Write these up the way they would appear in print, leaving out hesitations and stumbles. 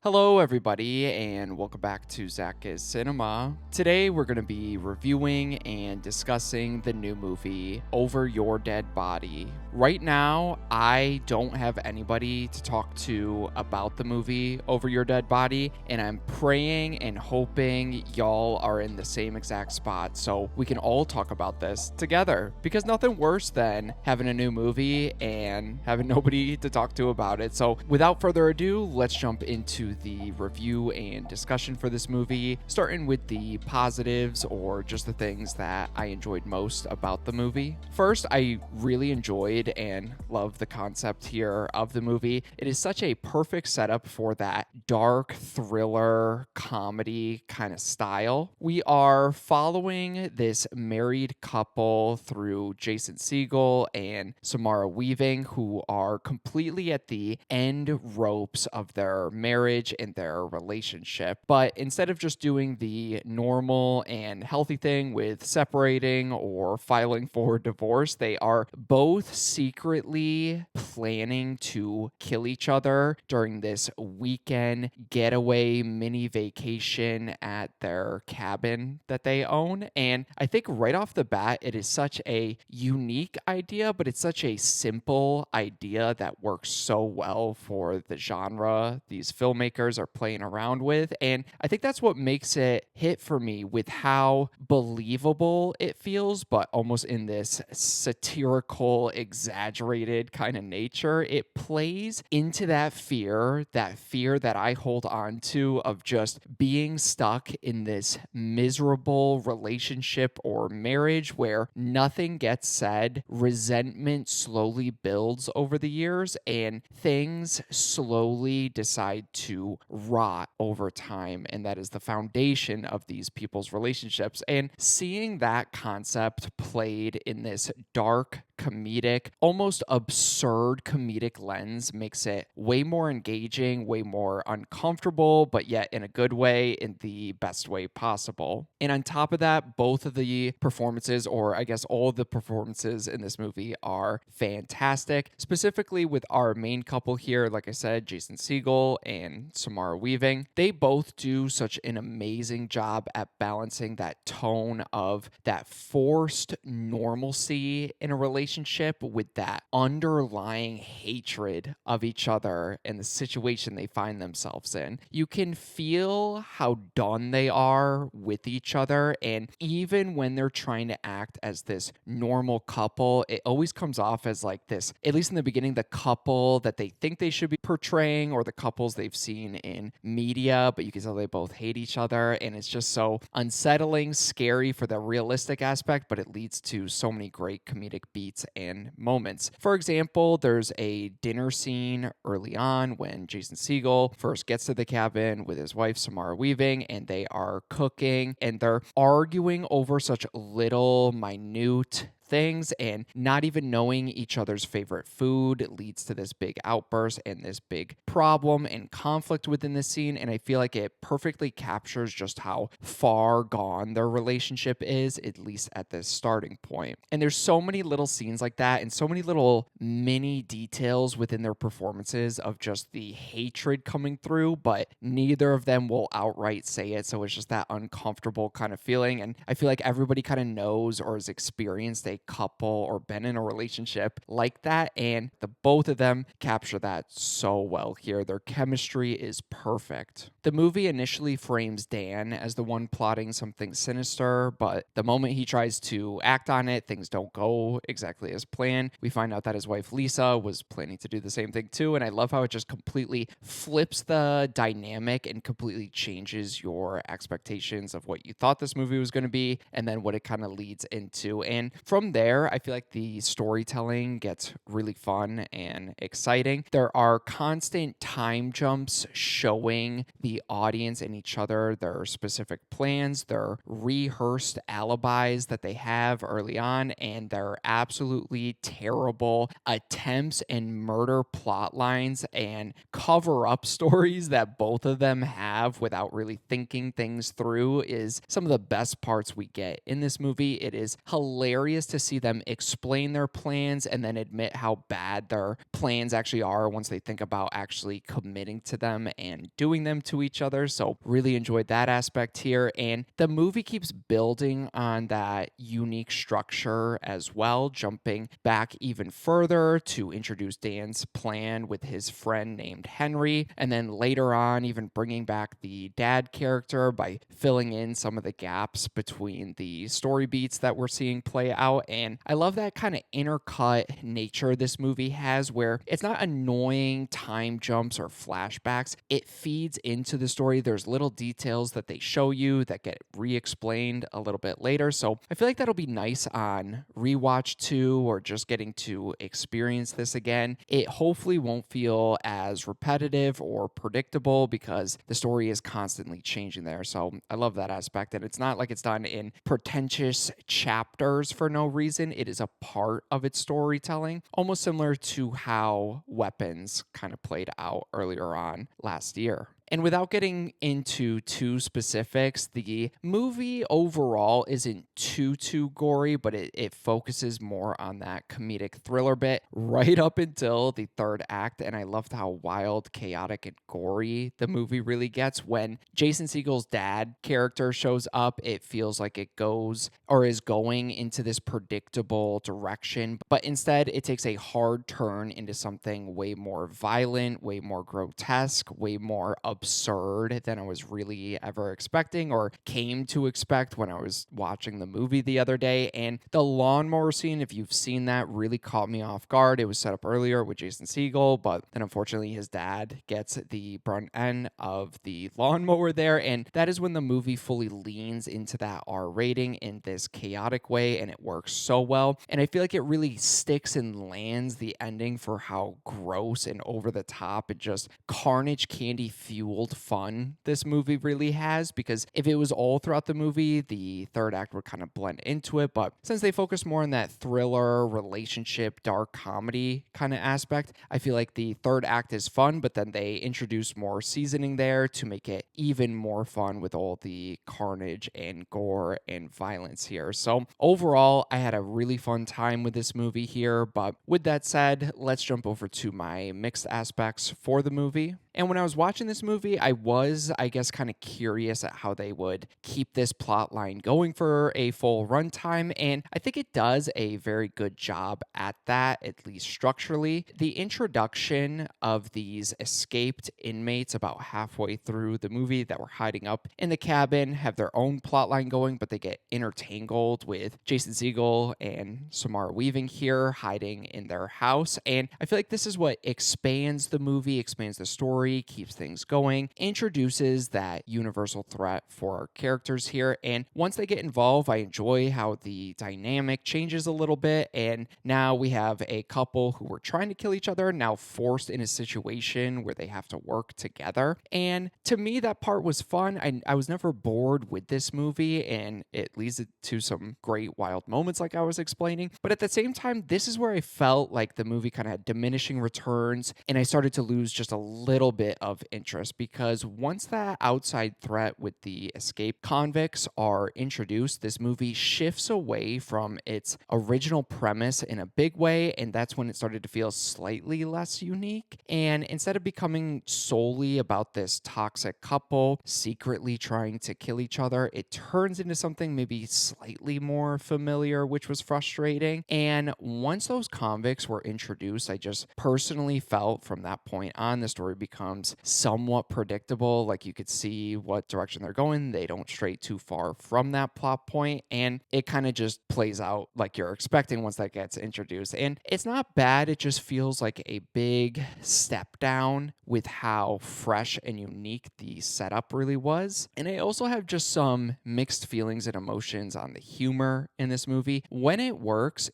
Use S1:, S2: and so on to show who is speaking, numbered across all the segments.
S1: Hello, everybody, and welcome back to ZakIsCinema. Today, we're going to be reviewing and discussing the new movie, Over Your Dead Body. Right now, I don't have anybody to talk to about the movie, Over Your Dead Body, and I'm praying and hoping y'all are in the same exact spot so we can all talk about this together. Because nothing worse than having a new movie and having nobody to talk to about it. So, without further ado, let's jump into the review and discussion for this movie, starting with the positives or just the things that I enjoyed most about the movie. First, I really enjoyed and love the concept here of the movie. It is such a perfect setup for that dark thriller comedy kind of style. We are following this married couple through Jason Segel and Samara Weaving, who are completely at the end ropes of their marriage and their relationship. But instead of just doing the normal and healthy thing with separating or filing for divorce, they are both secretly planning to kill each other during this weekend getaway mini vacation at their cabin that they own. And I think right off the bat, it is such a unique idea, but it's such a simple idea that works so well for the genre these filmmakers are playing around with. And I think that's what makes it hit for me with how believable it feels, but almost in this satirical, exaggerated kind of nature. It plays into that fear that I hold on to of just being stuck in this miserable relationship or marriage where nothing gets said, resentment slowly builds over the years, and things slowly decide to rot over time. And that is the foundation of these people's relationships. And seeing that concept played in this dark, comedic, almost absurd comedic lens makes it way more engaging, way more uncomfortable, but yet in a good way, in the best way possible. And on top of that, both of the performances, or I guess all of the performances in this movie, are fantastic. Specifically with our main couple here, like I said, Jason Segel and Samara Weaving, they both do such an amazing job at balancing that tone of that forced normalcy in a relationship with that underlying hatred of each other and the situation they find themselves in. You can feel how done they are with each other, and even when they're trying to act as this normal couple, it always comes off as like this, at least in the beginning, the couple that they think they should be portraying or the couples they've seen in media, but you can tell they both hate each other, and it's just so unsettling, scary for the realistic aspect, but it leads to so many great comedic beats and moments. For example, there's a dinner scene early on when Jason Segel first gets to the cabin with his wife Samara Weaving, and they are cooking and they're arguing over such little minute things, and not even knowing each other's favorite food leads to this big outburst and this big problem and conflict within the scene. And I feel like it perfectly captures just how far gone their relationship is, at least at this starting point. And there's so many little scenes like that and so many little mini details within their performances of just the hatred coming through, but neither of them will outright say it. So it's just that uncomfortable kind of feeling. And I feel like everybody kind of knows or has experienced a couple or been in a relationship like that, and the both of them capture that so well here. Their chemistry is perfect. The movie initially frames Dan as the one plotting something sinister, but the moment he tries to act on it, things don't go exactly as planned. We find out that his wife Lisa was planning to do the same thing too, and I love how it just completely flips the dynamic and completely changes your expectations of what you thought this movie was going to be and then what it kind of leads into. And from there, I feel like the storytelling gets really fun and exciting. There are constant time jumps showing the audience and each other their specific plans, their rehearsed alibis that they have early on, and their absolutely terrible attempts and murder plot lines and cover up stories that both of them have have without really thinking things through is some of the best parts we get in this movie. It is hilarious to see them explain their plans and then admit how bad their plans actually are once they think about actually committing to them and doing them to each other. So really enjoyed that aspect here. And the movie keeps building on that unique structure as well, jumping back even further to introduce Dan's plan with his friend named Henry, and then later on even bringing back the dad character by filling in some of the gaps between the story beats that we're seeing play out. And I love that kind of intercut nature this movie has, where it's not annoying time jumps or flashbacks. It feeds into the story. There's little details that they show you that get re-explained a little bit later. So I feel like that'll be nice on rewatch 2 or just getting to experience this again. It hopefully won't feel as repetitive or predictable because the story is constantly changing there. So I love that aspect. And it's not like it's done in pretentious chapters for no reason. It is a part of its storytelling, almost similar to how Weapons kind of played out earlier on last year. And without getting into too specifics, the movie overall isn't too gory, but it focuses more on that comedic thriller bit right up until the third act. And I loved how wild, chaotic, and gory the movie really gets. When Jason Segel's dad character shows up, it feels like it goes or is going into this predictable direction, but instead it takes a hard turn into something way more violent, way more grotesque, way more absurd than I was really ever expecting or came to expect when I was watching the movie the other day. And the lawnmower scene, if you've seen that, really caught me off guard. It was set up earlier with Jason Segel, but then unfortunately his dad gets the brunt end of the lawnmower there. And that is when the movie fully leans into that R rating in this chaotic way, and it works so well. And I feel like it really sticks and lands the ending for how gross and over the top and just carnage candy fueled fun this movie really has, because if it was all throughout the movie, the third act would kind of blend into it. But since they focus more on that thriller, relationship, dark comedy kind of aspect, I feel like the third act is fun, but then they introduce more seasoning there to make it even more fun with all the carnage and gore and violence here. So overall, I had a really fun time with this movie here. But with that said, let's jump over to my mixed aspects for the movie. And when I was watching this movie, I was, I guess, kind of curious at how they would keep this plot line going for a full runtime. And I think it does a very good job at that, at least structurally. The introduction of these escaped inmates about halfway through the movie that were hiding up in the cabin have their own plot line going, but they get intertangled with Jason Segel and Samara Weaving here hiding in their house. And I feel like this is what expands the movie, expands the story, keeps things going, introduces that universal threat for our characters here. And once they get involved, I enjoy how the dynamic changes a little bit. And now we have a couple who were trying to kill each other, now forced in a situation where they have to work together. And to me, that part was fun. I was never bored with this movie, and it leads to some great wild moments like I was explaining. But at the same time, this is where I felt like the movie kind of had diminishing returns, and I started to lose just a little bit of interest, because once that outside threat with the escape convicts are introduced, this movie shifts away from its original premise in a big way, and that's when it started to feel slightly less unique. And instead of becoming solely about this toxic couple secretly trying to kill each other, it turns into something maybe slightly more familiar, which was frustrating. And once those convicts were introduced, I just personally felt from that point on the story becomes somewhat predictable. Like, you could see what direction they're going. They don't stray too far from that plot point, and it kind of just plays out like you're expecting once that gets introduced. And it's not bad. It just feels like a big step down with how fresh and unique the setup really was. And I also have just some mixed feelings and emotions on the humor in this movie. When it works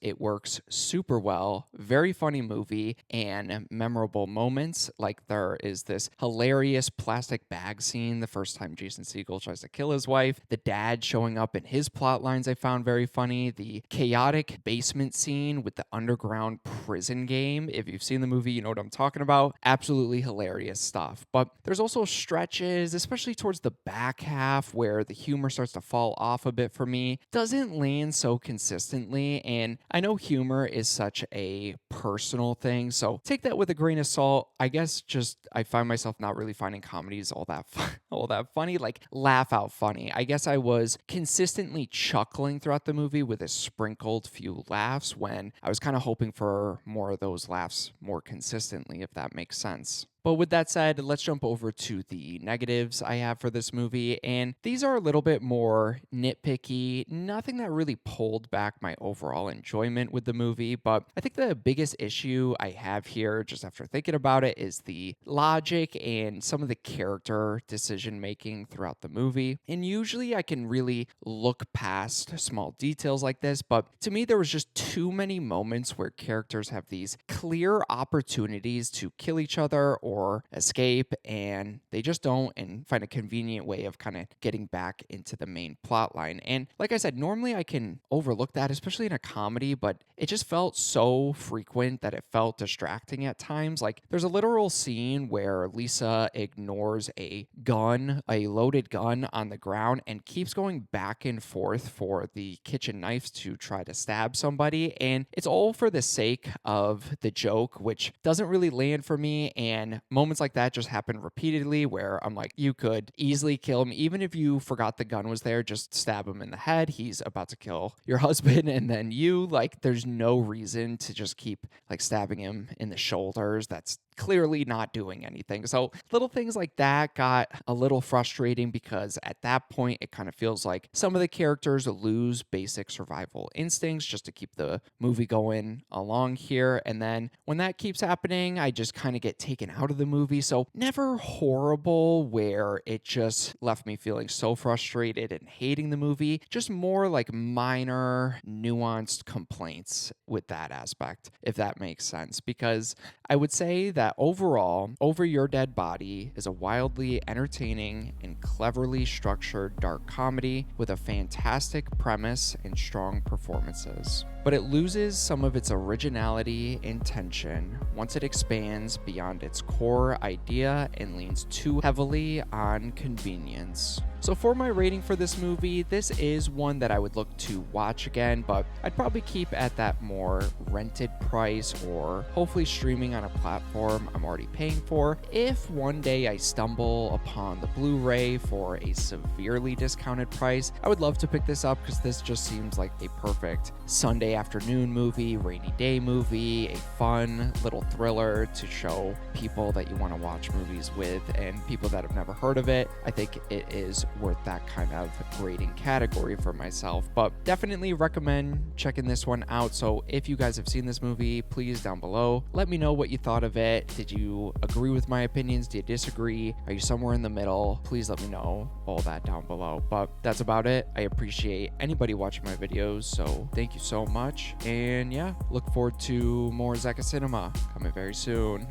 S1: super well. Very funny movie and memorable moments. Like, there is is this hilarious plastic bag scene the first time Jason Segel tries to kill his wife. The dad showing up in his plot lines I found very funny. The chaotic basement scene with the underground prison game. If you've seen the movie, you know what I'm talking about. Absolutely hilarious stuff. But there's also stretches, especially towards the back half, where the humor starts to fall off a bit for me. Doesn't land so consistently, and I know humor is such a personal thing, so take that with a grain of salt. I guess just I find myself not really finding comedies all that all that funny, like laugh out funny. I guess I was consistently chuckling throughout the movie with a sprinkled few laughs when I was kind of hoping for more of those laughs more consistently, if that makes sense. But with that said, let's jump over to the negatives I have for this movie. And these are a little bit more nitpicky, nothing that really pulled back my overall enjoyment with the movie. But I think the biggest issue I have here, just after thinking about it, is the logic and some of the character decision making throughout the movie. And usually I can really look past small details like this, but to me, there was just too many moments where characters have these clear opportunities to kill each other or escape, and they just don't, and find a convenient way of kind of getting back into the main plot line. And like I said, normally I can overlook that, especially in a comedy, but it just felt so frequent that it felt distracting at times. Like there's a literal scene where Lisa ignores a gun, a loaded gun on the ground, and keeps going back and forth for the kitchen knives to try to stab somebody. And it's all for the sake of the joke, which doesn't really land for me. And moments like that just happen repeatedly where I'm like, you could easily kill him. Even if you forgot the gun was there, just stab him in the head. He's about to kill your husband and then you. Like, there's no reason to just keep like stabbing him in the shoulders. That's clearly not doing anything. So little things like that got a little frustrating because at that point it kind of feels like some of the characters lose basic survival instincts just to keep the movie going along here. And then when that keeps happening, I just kind of get taken out of the movie. So never horrible where it just left me feeling so frustrated and hating the movie, just more like minor nuanced complaints with that aspect, if that makes sense. Because I would say that overall, Over Your Dead Body is a wildly entertaining and cleverly structured dark comedy with a fantastic premise and strong performances. But it loses some of its originality and tension once it expands beyond its core idea and leans too heavily on convenience. So for my rating for this movie, this is one that I would look to watch again, but I'd probably keep at that more rented price or hopefully streaming on a platform I'm already paying for. If one day I stumble upon the Blu-ray for a severely discounted price, I would love to pick this up because this just seems like a perfect Sunday afternoon movie, rainy day movie, a fun little thriller to show people that you want to watch movies with and people that have never heard of it. I think it is worth that kind of grading category for myself, but definitely recommend checking this one out. So if you guys have seen this movie, please down below let me know what you thought of it. Did you agree with my opinions? Do you disagree? Are you somewhere in the middle? Please let me know all that down below. But that's about it. I appreciate anybody watching my videos, so thank you so much. And yeah, look forward to more ZakIsCinema coming very soon.